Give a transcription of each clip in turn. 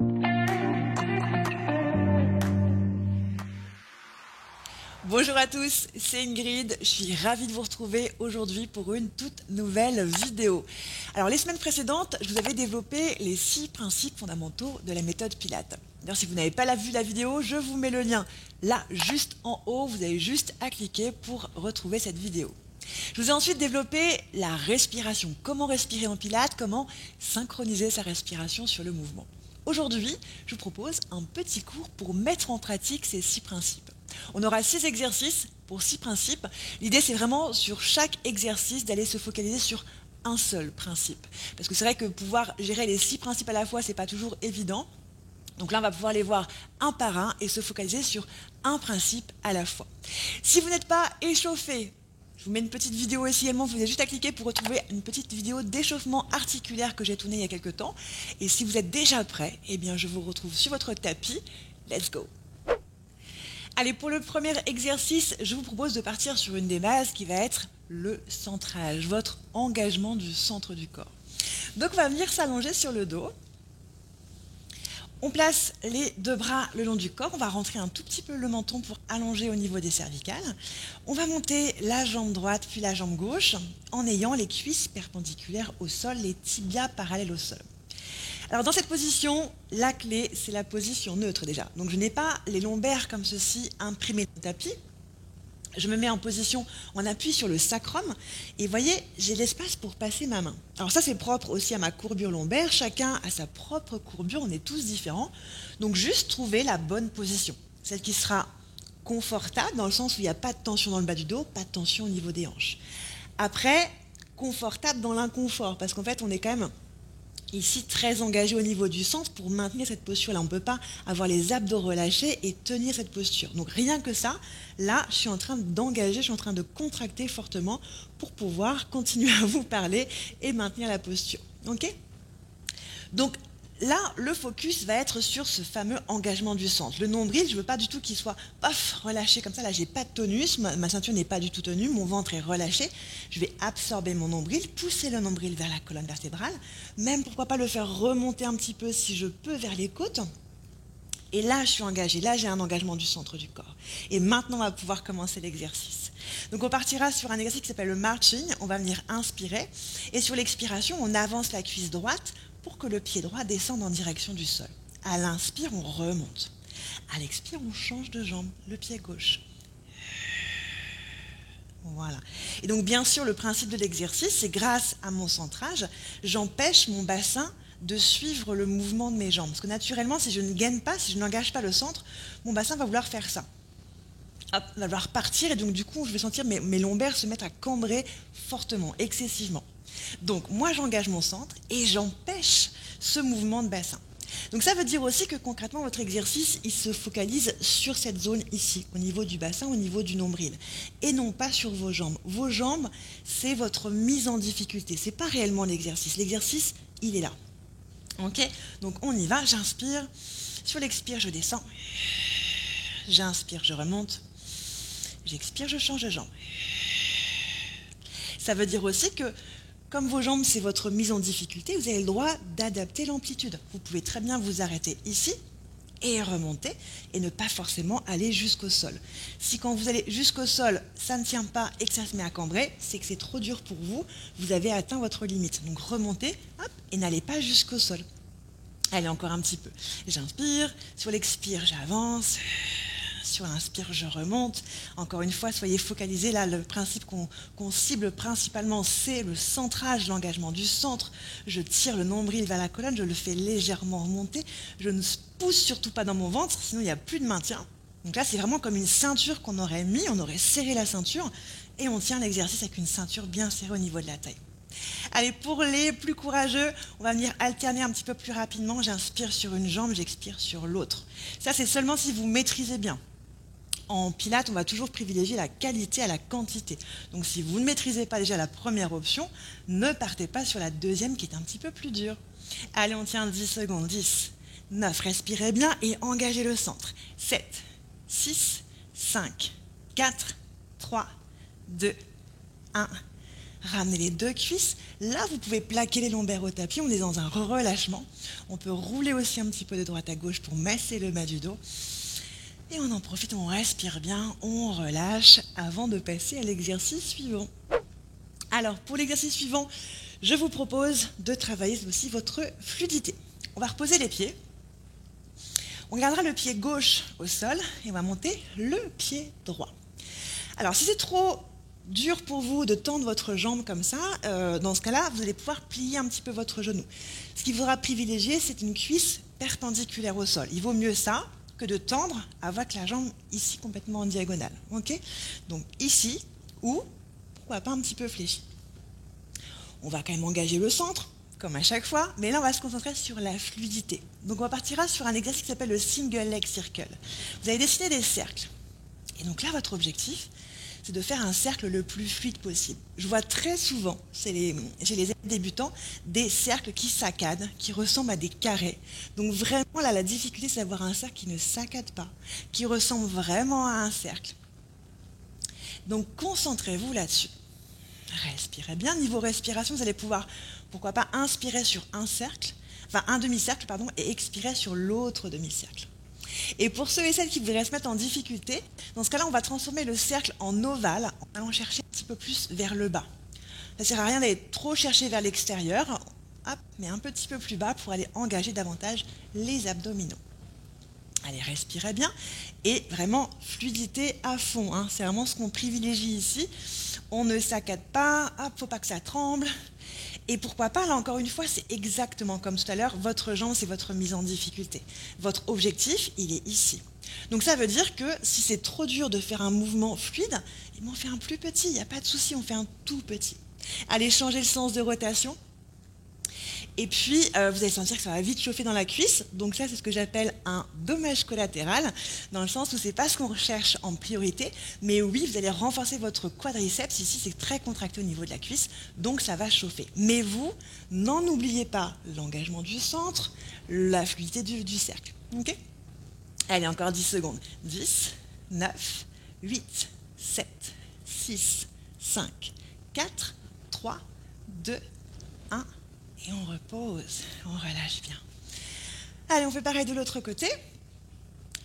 Bonjour à tous, c'est Ingrid, je suis ravie de vous retrouver aujourd'hui pour une toute nouvelle vidéo. Alors les semaines précédentes, je vous avais développé les 6 principes fondamentaux de la méthode Pilates. D'ailleurs, si vous n'avez pas vu la vidéo, je vous mets le lien là, juste en haut, vous avez juste à cliquer pour retrouver cette vidéo. Je vous ai ensuite développé la respiration, comment respirer en Pilates, comment synchroniser sa respiration sur le mouvement. Aujourd'hui, je vous propose un petit cours pour mettre en pratique ces 6 principes. On aura 6 exercices pour 6 principes. L'idée, c'est vraiment sur chaque exercice d'aller se focaliser sur un seul principe. Parce que c'est vrai que pouvoir gérer les 6 principes à la fois, c'est pas toujours évident. Donc là, on va pouvoir les voir un par un et se focaliser sur un principe à la fois. Si vous n'êtes pas échauffé, je vous mets une petite vidéo ici également, vous avez juste à cliquer pour retrouver une petite vidéo d'échauffement articulaire que j'ai tournée il y a quelques temps. Et si vous êtes déjà prêt, eh bien je vous retrouve sur votre tapis. Let's go! Allez, pour le premier exercice, je vous propose de partir sur une des bases qui va être le centrage, votre engagement du centre du corps. Donc on va venir s'allonger sur le dos. On place les 2 bras le long du corps, on va rentrer un tout petit peu le menton pour allonger au niveau des cervicales. On va monter la jambe droite puis la jambe gauche en ayant les cuisses perpendiculaires au sol, les tibias parallèles au sol. Alors dans cette position, la clé, c'est la position neutre déjà. Donc je n'ai pas les lombaires comme ceci imprimés au tapis. Je me mets en position, on appuie sur le sacrum et vous voyez, j'ai l'espace pour passer ma main. Alors ça c'est propre aussi à ma courbure lombaire, chacun a sa propre courbure, on est tous différents. Donc juste trouver la bonne position, celle qui sera confortable dans le sens où il n'y a pas de tension dans le bas du dos, pas de tension au niveau des hanches. Après, confortable dans l'inconfort parce qu'en fait on est quand même ici très engagé au niveau du centre pour maintenir cette posture-là. On ne peut pas avoir les abdos relâchés et tenir cette posture. Donc rien que ça, là, je suis en train d'engager, je suis en train de contracter fortement pour pouvoir continuer à vous parler et maintenir la posture. Ok ? Donc là, le focus va être sur ce fameux engagement du centre. Le nombril, je ne veux pas du tout qu'il soit relâché comme ça. Là, je n'ai pas de tonus, ma ceinture n'est pas du tout tenue, mon ventre est relâché. Je vais absorber mon nombril, pousser le nombril vers la colonne vertébrale. Même, pourquoi pas le faire remonter un petit peu si je peux vers les côtes. Et là, je suis engagée. Là, j'ai un engagement du centre du corps. Et maintenant, on va pouvoir commencer l'exercice. Donc, on partira sur un exercice qui s'appelle le marching. On va venir inspirer. Et sur l'expiration, on avance la cuisse droite pour que le pied droit descende en direction du sol. À l'inspire, on remonte. À l'expire, on change de jambe, le pied gauche. Voilà. Et donc, bien sûr, le principe de l'exercice, c'est grâce à mon centrage, j'empêche mon bassin de suivre le mouvement de mes jambes. Parce que naturellement, si je ne gaine pas, si je n'engage pas le centre, mon bassin va vouloir faire ça. Hop, va vouloir partir et donc du coup, je vais sentir mes lombaires se mettre à cambrer fortement, excessivement. Donc, moi, j'engage mon centre et j'empêche ce mouvement de bassin. Donc, ça veut dire aussi que concrètement, votre exercice, il se focalise sur cette zone ici, au niveau du bassin, au niveau du nombril, et non pas sur vos jambes. Vos jambes, c'est votre mise en difficulté. Ce n'est pas réellement l'exercice. L'exercice, il est là. Ok ? Donc, on y va. J'inspire. Sur l'expire, je descends. J'inspire, je remonte. J'expire, je change de jambe. Ça veut dire aussi que, comme vos jambes, c'est votre mise en difficulté, vous avez le droit d'adapter l'amplitude. Vous pouvez très bien vous arrêter ici et remonter et ne pas forcément aller jusqu'au sol. Si quand vous allez jusqu'au sol, ça ne tient pas et que ça se met à cambrer, c'est que c'est trop dur pour vous, vous avez atteint votre limite. Donc remontez, hop, et n'allez pas jusqu'au sol. Allez, encore un petit peu. J'inspire, sur l'expire, j'avance. Sur l'inspire, je remonte. Encore une fois, soyez focalisés. Là, le principe qu'on cible principalement, c'est le centrage, l'engagement du centre. Je tire le nombril vers la colonne, je le fais légèrement remonter. Je ne pousse surtout pas dans mon ventre, sinon il n'y a plus de maintien. Donc là, c'est vraiment comme une ceinture qu'on aurait mis, on aurait serré la ceinture et on tient l'exercice avec une ceinture bien serrée au niveau de la taille. Allez, pour les plus courageux, on va venir alterner un petit peu plus rapidement. J'inspire sur une jambe, j'expire sur l'autre. Ça, c'est seulement si vous maîtrisez bien. En Pilates, on va toujours privilégier la qualité à la quantité. Donc si vous ne maîtrisez pas déjà la première option, ne partez pas sur la deuxième qui est un petit peu plus dure. Allez, on tient 10 secondes. 10, 9, respirez bien et engagez le centre. 7, 6, 5, 4, 3, 2, 1. Ramenez les deux cuisses. Là, vous pouvez plaquer les lombaires au tapis. On est dans un relâchement. On peut rouler aussi un petit peu de droite à gauche pour masser le bas du dos. Et on en profite, on respire bien, on relâche avant de passer à l'exercice suivant. Alors, pour l'exercice suivant, je vous propose de travailler aussi votre fluidité. On va reposer les pieds. On gardera le pied gauche au sol et on va monter le pied droit. Alors, si c'est trop dur pour vous de tendre votre jambe comme ça, dans ce cas-là, vous allez pouvoir plier un petit peu votre genou. Ce qu'il faudra privilégier, c'est une cuisse perpendiculaire au sol. Il vaut mieux ça que de tendre avec la jambe ici complètement en diagonale. Okay, donc ici, ou pourquoi pas un petit peu fléchi. On va quand même engager le centre, comme à chaque fois, mais là on va se concentrer sur la fluidité. Donc on partira sur un exercice qui s'appelle le single leg circle. Vous allez dessiner des cercles. Et donc là, votre objectif, c'est de faire un cercle le plus fluide possible. Je vois très souvent, chez les débutants, des cercles qui saccadent, qui ressemblent à des carrés. Donc vraiment, là, la difficulté, c'est d'avoir un cercle qui ne saccade pas, qui ressemble vraiment à un cercle. Donc concentrez-vous là-dessus. Respirez bien. Niveau respiration, vous allez pouvoir, pourquoi pas, inspirer sur un cercle, enfin un demi-cercle, pardon, et expirer sur l'autre demi-cercle. Et pour ceux et celles qui voudraient se mettre en difficulté, dans ce cas-là, on va transformer le cercle en ovale en allant chercher un petit peu plus vers le bas. Ça ne sert à rien d'aller trop chercher vers l'extérieur, mais un petit peu plus bas pour aller engager davantage les abdominaux. Allez, respirez bien et vraiment fluidité à fond. Hein. C'est vraiment ce qu'on privilégie ici. On ne saccade pas, il ne faut pas que ça tremble. Et pourquoi pas, là encore une fois, c'est exactement comme tout à l'heure, votre jambe, c'est votre mise en difficulté. Votre objectif, il est ici. Donc ça veut dire que si c'est trop dur de faire un mouvement fluide, on fait un plus petit, il n'y a pas de souci, on fait un tout petit. Allez changer le sens de rotation. Et puis, vous allez sentir que ça va vite chauffer dans la cuisse. Donc ça, c'est ce que j'appelle un dommage collatéral, dans le sens où ce n'est pas ce qu'on recherche en priorité. Mais oui, vous allez renforcer votre quadriceps. Ici, c'est très contracté au niveau de la cuisse, donc ça va chauffer. Mais vous, n'en oubliez pas l'engagement du centre, la fluidité du cercle. Okay, allez, encore 10 secondes. 10, 9, 8, 7, 6, 5, 4, 3, 2, 1. Et on repose, on relâche bien. Allez, on fait pareil de l'autre côté.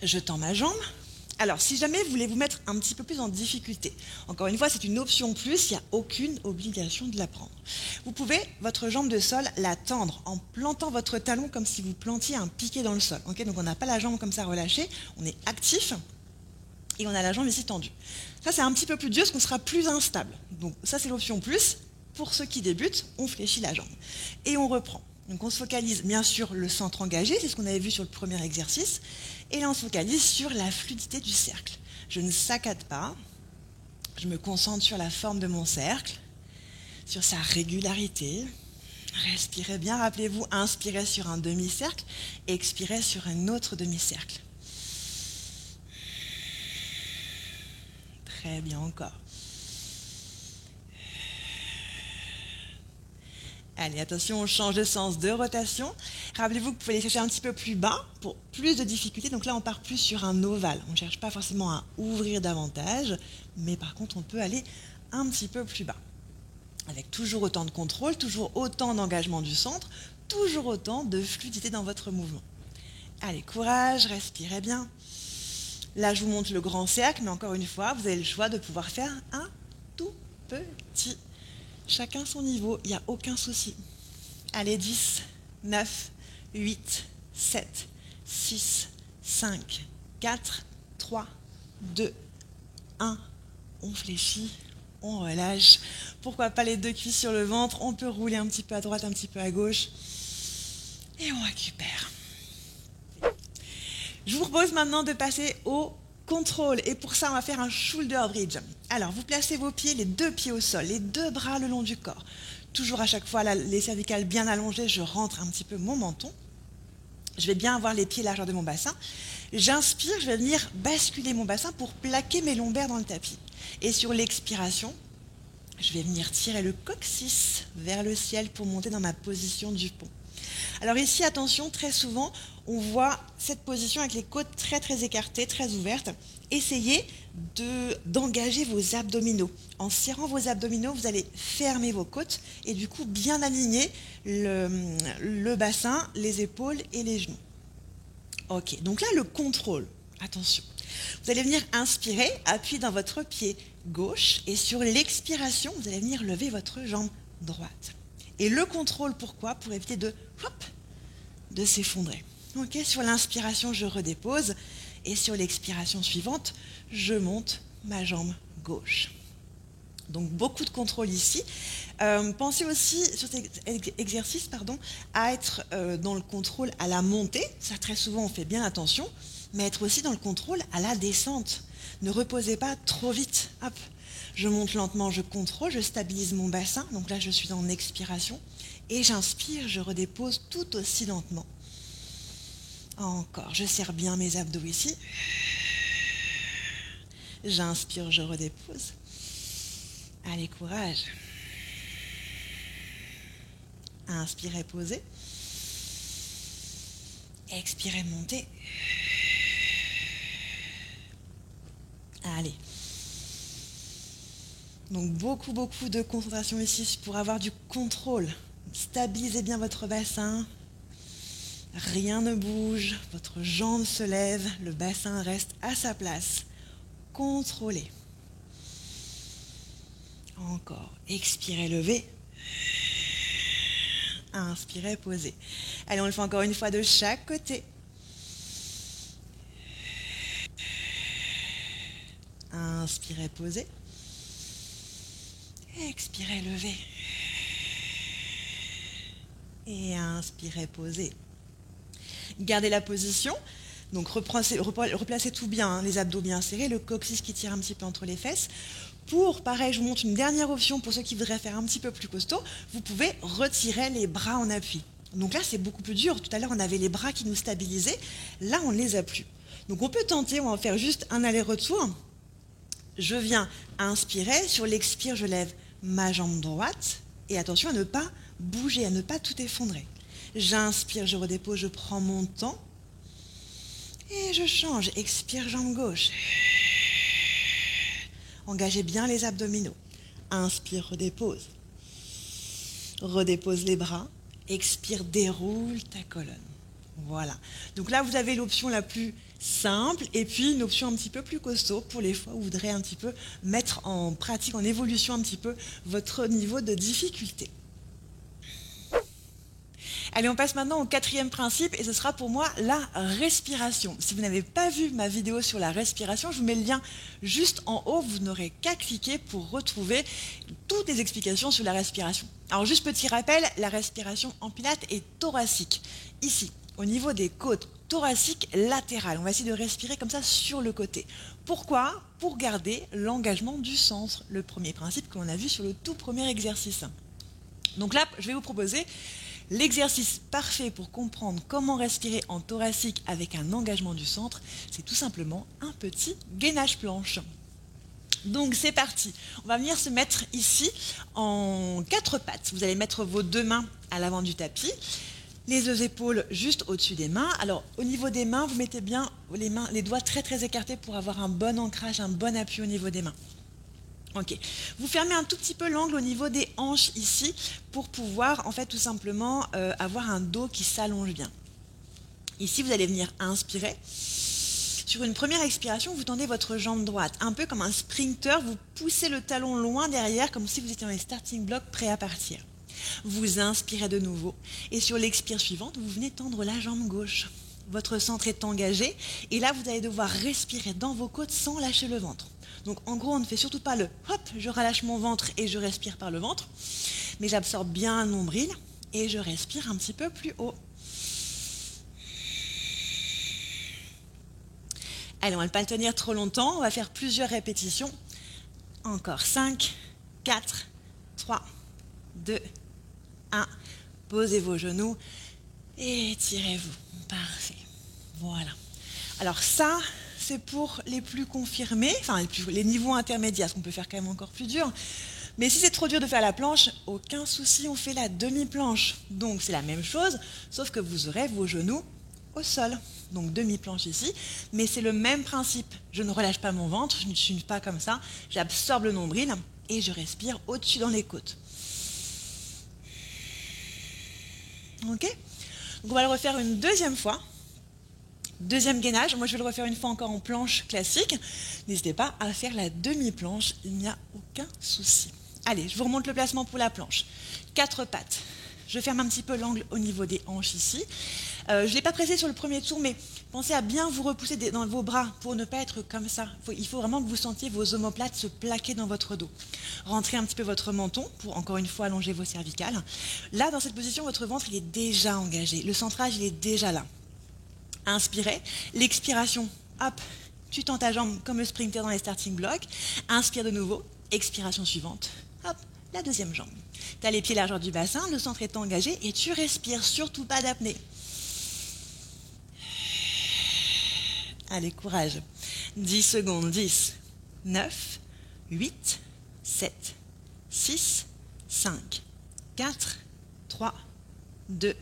Je tends ma jambe. Alors, si jamais vous voulez vous mettre un petit peu plus en difficulté, encore une fois, c'est une option plus, il n'y a aucune obligation de la prendre. Vous pouvez, votre jambe de sol, la tendre en plantant votre talon comme si vous plantiez un piquet dans le sol. Okay, donc on n'a pas la jambe comme ça relâchée, on est actif et on a la jambe ici tendue. Ça, c'est un petit peu plus dur parce qu'on sera plus instable. Donc ça, c'est l'option plus. Pour ceux qui débutent, on fléchit la jambe et on reprend. Donc on se focalise bien sûr le centre engagé, c'est ce qu'on avait vu sur le premier exercice. Et là on se focalise sur la fluidité du cercle. Je ne saccade pas, je me concentre sur la forme de mon cercle, sur sa régularité. Respirez bien, rappelez-vous, inspirez sur un demi-cercle, expirez sur un autre demi-cercle. Très bien encore. Allez, attention, on change de sens de rotation. Rappelez-vous que vous pouvez aller chercher un petit peu plus bas pour plus de difficulté. Donc là, on part plus sur un ovale. On ne cherche pas forcément à ouvrir davantage, mais par contre, on peut aller un petit peu plus bas. Avec toujours autant de contrôle, toujours autant d'engagement du centre, toujours autant de fluidité dans votre mouvement. Allez, courage, respirez bien. Là, je vous montre le grand cercle, mais encore une fois, vous avez le choix de pouvoir faire un tout petit. Chacun son niveau, il n'y a aucun souci. Allez, 10, 9, 8, 7, 6, 5, 4, 3, 2, 1. On fléchit, on relâche. Pourquoi pas les deux cuisses sur le ventre. On peut rouler un petit peu à droite, un petit peu à gauche. Et on récupère. Je vous propose maintenant de passer au contrôle. Et pour ça, on va faire un shoulder bridge. Alors, vous placez vos pieds, les deux pieds au sol, les deux bras le long du corps. Toujours à chaque fois, là, les cervicales bien allongées, je rentre un petit peu mon menton. Je vais bien avoir les pieds largeur de mon bassin. J'inspire, je vais venir basculer mon bassin pour plaquer mes lombaires dans le tapis. Et sur l'expiration, je vais venir tirer le coccyx vers le ciel pour monter dans ma position du pont. Alors ici, attention, très souvent, on voit cette position avec les côtes très très écartées, très ouvertes. Essayez d'engager vos abdominaux. En serrant vos abdominaux, vous allez fermer vos côtes et du coup bien aligner le bassin, les épaules et les genoux. Ok, donc là le contrôle, attention. Vous allez venir inspirer, appuyez dans votre pied gauche et sur l'expiration, vous allez venir lever votre jambe droite. Et le contrôle, pourquoi? Pour éviter de s'effondrer. Ok, sur l'inspiration, je redépose et sur l'expiration suivante, je monte ma jambe gauche. Donc beaucoup de contrôle ici. Pensez aussi sur cet exercice à être dans le contrôle à la montée. Ça, très souvent, on fait bien attention. Mais être aussi dans le contrôle à la descente. Ne reposez pas trop vite. Hop, je monte lentement, je contrôle, je stabilise mon bassin. Donc là, je suis en expiration. Et j'inspire, je redépose tout aussi lentement. Encore, je serre bien mes abdos ici. J'inspire, je redépose. Allez, courage. Inspirez, posez. Expirez, montez. Allez. Donc beaucoup de concentration ici pour avoir du contrôle. Stabilisez bien votre bassin. Rien ne bouge. Votre jambe se lève. Le bassin reste à sa place. Contrôlez. Encore. Expirez, levez. Inspirez, posez. Allez, on le fait encore une fois de chaque côté. Inspirez, posez. Expirez, levez. Et inspirez, posez. Gardez la position. Donc replacez tout bien, hein, les abdos bien serrés, le coccyx qui tire un petit peu entre les fesses. Pareil, je vous montre une dernière option pour ceux qui voudraient faire un petit peu plus costaud. Vous pouvez retirer les bras en appui. Donc là, c'est beaucoup plus dur. Tout à l'heure, on avait les bras qui nous stabilisaient. Là, on ne les a plus. Donc on peut tenter, on va faire juste un aller-retour. Je viens inspirer. Sur l'expire, je lève ma jambe droite. Et attention à ne pas bouger, à ne pas tout effondrer. J'inspire, je redépose, je prends mon temps. Et je change. Expire, jambe gauche. Engagez bien les abdominaux. Inspire, redépose. Redépose les bras. Expire, déroule ta colonne. Voilà. Donc là, vous avez l'option la plus simple et puis une option un petit peu plus costaud pour les fois où vous voudrez un petit peu mettre en pratique, en évolution un petit peu votre niveau de difficulté. Allez, on passe maintenant au quatrième principe et ce sera pour moi la respiration. Si vous n'avez pas vu ma vidéo sur la respiration, je vous mets le lien juste en haut. Vous n'aurez qu'à cliquer pour retrouver toutes les explications sur la respiration. Alors juste petit rappel, la respiration en pilates est thoracique. Ici, au niveau des côtes thoraciques latérales. On va essayer de respirer comme ça sur le côté. Pourquoi? Pour garder l'engagement du centre. Le premier principe que l'on a vu sur le tout premier exercice. Donc là, je vais vous proposer l'exercice parfait pour comprendre comment respirer en thoracique avec un engagement du centre, c'est tout simplement un petit gainage planche. Donc c'est parti, on va venir se mettre ici en 4 pattes. Vous allez mettre vos 2 mains à l'avant du tapis, les 2 épaules juste au-dessus des mains. Alors au niveau des mains, vous mettez bien les doigts très très écartés pour avoir un bon ancrage, un bon appui au niveau des mains. Ok, vous fermez un tout petit peu l'angle au niveau des hanches ici pour pouvoir en fait tout simplement avoir un dos qui s'allonge bien. Ici vous allez venir inspirer. Sur une première expiration, vous tendez votre jambe droite, un peu comme un sprinter, vous poussez le talon loin derrière comme si vous étiez dans les starting blocks prêts à partir. Vous inspirez de nouveau et sur l'expire suivante, vous venez tendre la jambe gauche. Votre centre est engagé et là vous allez devoir respirer dans vos côtes sans lâcher le ventre. Donc en gros, on ne fait surtout pas le hop, je relâche mon ventre et je respire par le ventre, mais j'absorbe bien le nombril et je respire un petit peu plus haut. Allez, on ne va pas le tenir trop longtemps, on va faire plusieurs répétitions. Encore 5, 4, 3, 2, 1. Posez vos genoux et étirez-vous. Parfait. Voilà. Alors ça, c'est pour les plus confirmés, enfin les niveaux intermédiaires, ce qu'on peut faire quand même encore plus dur. Mais si c'est trop dur de faire la planche, aucun souci, on fait la demi-planche. Donc c'est la même chose, sauf que vous aurez vos genoux au sol. Donc demi-planche ici, mais c'est le même principe. Je ne relâche pas mon ventre, je ne suis pas comme ça, j'absorbe le nombril et je respire au-dessus dans les côtes. Ok? Donc on va le refaire une deuxième fois. Deuxième gainage, moi je vais le refaire une fois encore en planche classique. N'hésitez pas à faire la demi-planche, il n'y a aucun souci. Allez, je vous remonte le placement pour la planche. 4 pattes. Je ferme un petit peu l'angle au niveau des hanches ici. Je ne l'ai pas pressé sur le premier tour, mais pensez à bien vous repousser dans vos bras pour ne pas être comme ça. Il faut vraiment que vous sentiez vos omoplates se plaquer dans votre dos. Rentrez un petit peu votre menton pour encore une fois allonger vos cervicales. Là, dans cette position, votre ventre il est déjà engagé. Le centrage il est déjà là. Inspirez. L'expiration, hop, tu tends ta jambe comme le sprinter dans les starting blocks. Inspire de nouveau. Expiration suivante. Hop, la deuxième jambe. Tu as les pieds largeur du bassin, le centre est engagé et tu respires, surtout pas d'apnée. Allez, courage. 10 secondes. 10, 9, 8, 7, 6, 5, 4, 3, 2,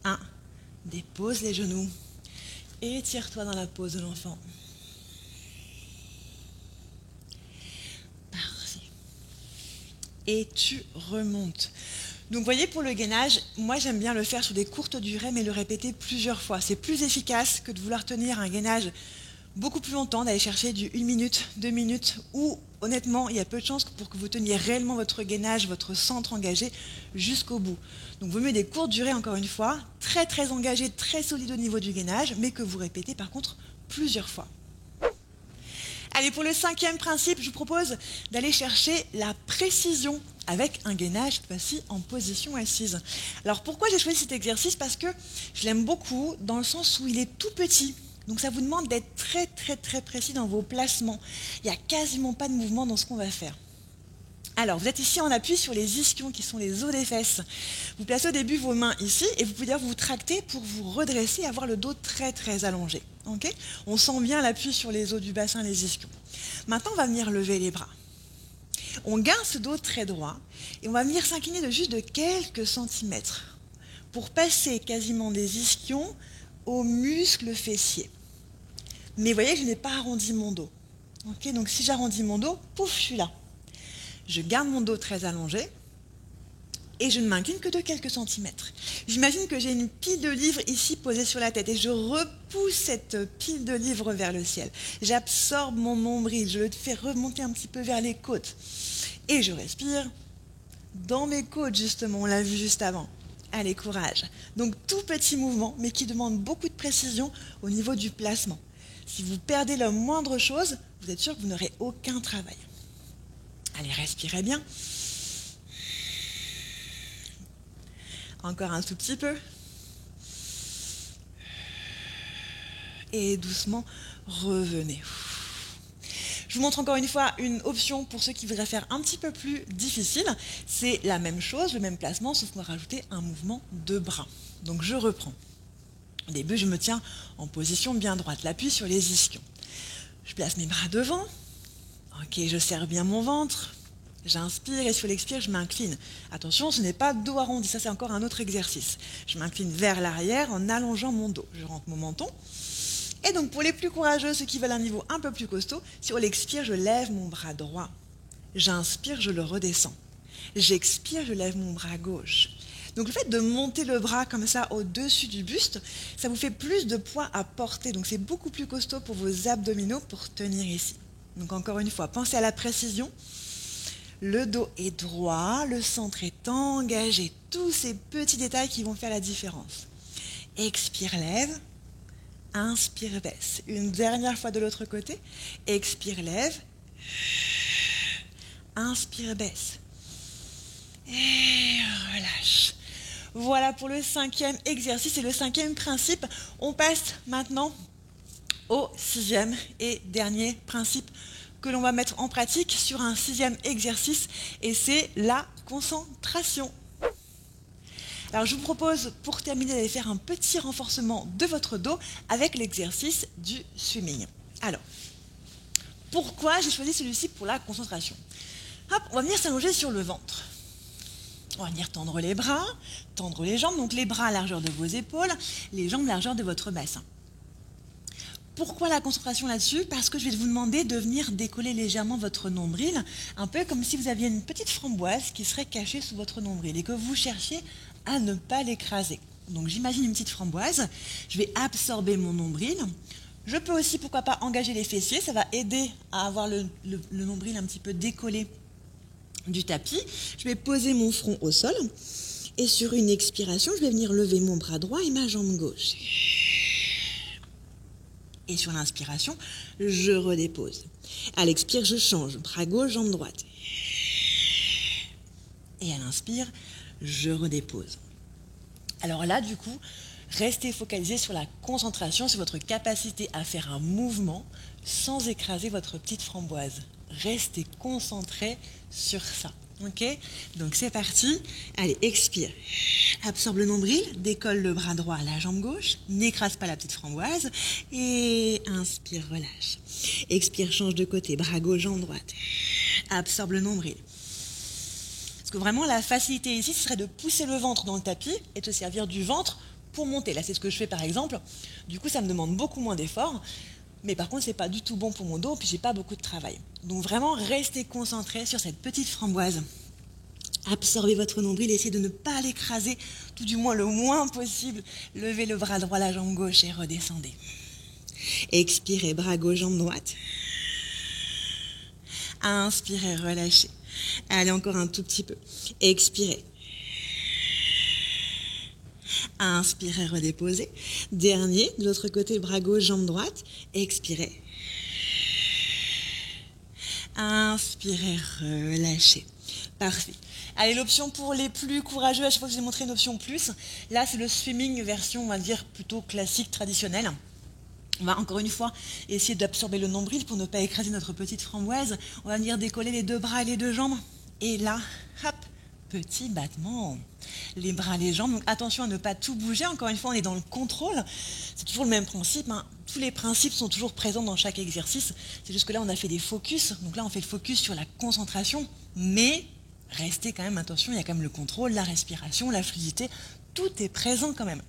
1. Dépose les genoux. Étire-toi dans la pose de l'enfant. Parfait. Et tu remontes. Donc, vous voyez, pour le gainage, moi, j'aime bien le faire sur des courtes durées, mais le répéter plusieurs fois. C'est plus efficace que de vouloir tenir un gainage beaucoup plus longtemps, d'aller chercher du 1 minute, 2 minutes, ou honnêtement, il y a peu de chances pour que vous teniez réellement votre gainage, votre centre engagé jusqu'au bout. Donc, vaut mieux des courtes durées, encore une fois, très très engagé, très solide au niveau du gainage, mais que vous répétez par contre plusieurs fois. Allez, pour le 5e principe, je vous propose d'aller chercher la précision avec un gainage, cette fois-ci en position assise. Alors pourquoi j'ai choisi cet exercice? Parce que je l'aime beaucoup dans le sens où il est tout petit. Donc ça vous demande d'être très très très précis dans vos placements. Il n'y a quasiment pas de mouvement dans ce qu'on va faire. Alors, vous êtes ici en appui sur les ischions qui sont les os des fesses. Vous placez au début vos mains ici et vous pouvez vous tracter pour vous redresser et avoir le dos très très allongé. Okay? On sent bien l'appui sur les os du bassin, les ischions. Maintenant, on va venir lever les bras. On garde ce dos très droit et on va venir s'incliner de juste de quelques centimètres pour passer quasiment des ischions aux muscles fessiers. Mais vous voyez, je n'ai pas arrondi mon dos. Okay? Donc si j'arrondis mon dos, pouf, je suis là. Je garde mon dos très allongé et je ne m'incline que de quelques centimètres. J'imagine que j'ai une pile de livres ici posée sur la tête et je repousse cette pile de livres vers le ciel. J'absorbe mon nombril, je le fais remonter un petit peu vers les côtes et je respire dans mes côtes justement, on l'a vu juste avant. Allez, courage. Donc tout petit mouvement mais qui demande beaucoup de précision au niveau du placement. Si vous perdez la moindre chose, vous êtes sûr que vous n'aurez aucun travail. Allez, respirez bien. Encore un tout petit peu. Et doucement, revenez. Je vous montre encore une fois une option pour ceux qui voudraient faire un petit peu plus difficile. C'est la même chose, le même placement, sauf qu'on va rajouter un mouvement de bras. Donc je reprends. Au début, je me tiens en position bien droite, l'appui sur les ischions. Je place mes bras devant. Ok, je serre bien mon ventre. J'inspire et sur l'expire, je m'incline. Attention, ce n'est pas dos arrondi, ça c'est encore un autre exercice. Je m'incline vers l'arrière en allongeant mon dos. Je rentre mon menton. Et donc pour les plus courageux, ceux qui veulent un niveau un peu plus costaud, sur l'expire, je lève mon bras droit. J'inspire, je le redescends. J'expire, je lève mon bras gauche. Donc le fait de monter le bras comme ça au-dessus du buste, ça vous fait plus de poids à porter. Donc c'est beaucoup plus costaud pour vos abdominaux pour tenir ici. Donc encore une fois, pensez à la précision. Le dos est droit, le centre est engagé. Tous ces petits détails qui vont faire la différence. Expire, lève. Inspire, baisse. Une dernière fois de l'autre côté. Expire, lève. Inspire, baisse. Et relâche. Voilà pour le 5e exercice et le 5e principe. On passe maintenant au 6e et dernier principe que l'on va mettre en pratique sur un 6e exercice et c'est la concentration. Alors je vous propose pour terminer d'aller faire un petit renforcement de votre dos avec l'exercice du swimming. Alors, pourquoi j'ai choisi celui-ci pour la concentration? Hop, on va venir s'allonger sur le ventre. On va venir tendre les bras, tendre les jambes. Donc les bras à largeur de vos épaules, les jambes à largeur de votre bassin. Pourquoi la concentration là-dessus? Parce que je vais vous demander de venir décoller légèrement votre nombril, un peu comme si vous aviez une petite framboise qui serait cachée sous votre nombril et que vous cherchiez à ne pas l'écraser. Donc j'imagine une petite framboise, je vais absorber mon nombril. Je peux aussi, pourquoi pas, engager les fessiers, ça va aider à avoir le nombril un petit peu décollé du tapis. Je vais poser mon front au sol et sur une expiration, je vais venir lever mon bras droit et ma jambe gauche. Et sur l'inspiration, je redépose. À l'expire, je change. Bras gauche, jambe droite. Et à l'inspire, je redépose. Alors là, du coup, restez focalisé sur la concentration, sur votre capacité à faire un mouvement sans écraser votre petite framboise. Restez concentré sur ça. Ok? Donc c'est parti. Allez, expire. Absorbe le nombril, décolle le bras droit à la jambe gauche, n'écrase pas la petite framboise et inspire, relâche. Expire, change de côté, bras gauche, jambe droite. Absorbe le nombril. Parce que vraiment la facilité ici, ce serait de pousser le ventre dans le tapis et de se servir du ventre pour monter. Là, c'est ce que je fais par exemple. Du coup, ça me demande beaucoup moins d'efforts. Mais par contre, c'est pas du tout bon pour mon dos, puis j'ai pas beaucoup de travail. Donc vraiment, restez concentré sur cette petite framboise. Absorbez votre nombril, essayez de ne pas l'écraser, tout du moins le moins possible. Levez le bras droit, la jambe gauche et redescendez. Expirez, bras gauche, jambe droite. Inspirez, relâchez. Allez, encore un tout petit peu. Expirez. Inspirez, redéposez. Dernier, de l'autre côté, bras gauche, jambe droite. Expirez. Inspirez, relâchez. Parfait. Allez, l'option pour les plus courageux, à chaque fois que je vous ai montré une option plus, là c'est le swimming version, on va dire, plutôt classique, traditionnelle. On va encore une fois essayer d'absorber le nombril pour ne pas écraser notre petite framboise. On va venir décoller les deux bras et les deux jambes. Et là, hop, petit battement. Les bras, les jambes. Donc attention à ne pas tout bouger. Encore une fois, on est dans le contrôle. C'est toujours le même principe, hein. Tous les principes sont toujours présents dans chaque exercice. C'est juste que là, on a fait des focus. Donc là, on fait le focus sur la concentration. Mais restez quand même, attention, il y a quand même le contrôle, la respiration, la fluidité. Tout est présent quand même.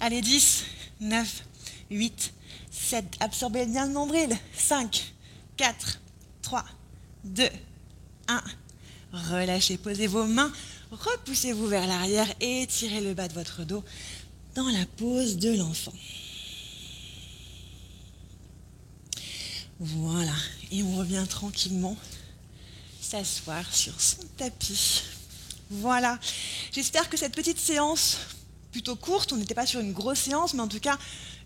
Allez, 10, 9, 8, 7. Absorbez bien le nombril. 5, 4, 3, 2, 1. Relâchez, posez vos mains, repoussez-vous vers l'arrière et étirez le bas de votre dos dans la pose de l'enfant. Voilà, et on revient tranquillement s'asseoir sur son tapis. Voilà, j'espère que cette petite séance, plutôt courte, on n'était pas sur une grosse séance, mais en tout cas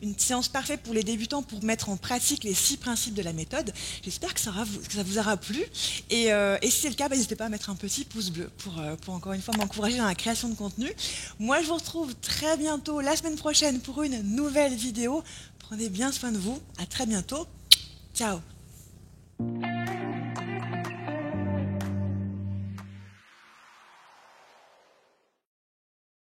une séance parfaite pour les débutants pour mettre en pratique les 6 principes de la méthode. J'espère que ça vous aura plu. Et si c'est le cas, n'hésitez pas à mettre un petit pouce bleu pour encore une fois m'encourager dans la création de contenu. Moi, je vous retrouve très bientôt la semaine prochaine pour une nouvelle vidéo. Prenez bien soin de vous. À très bientôt. Ciao.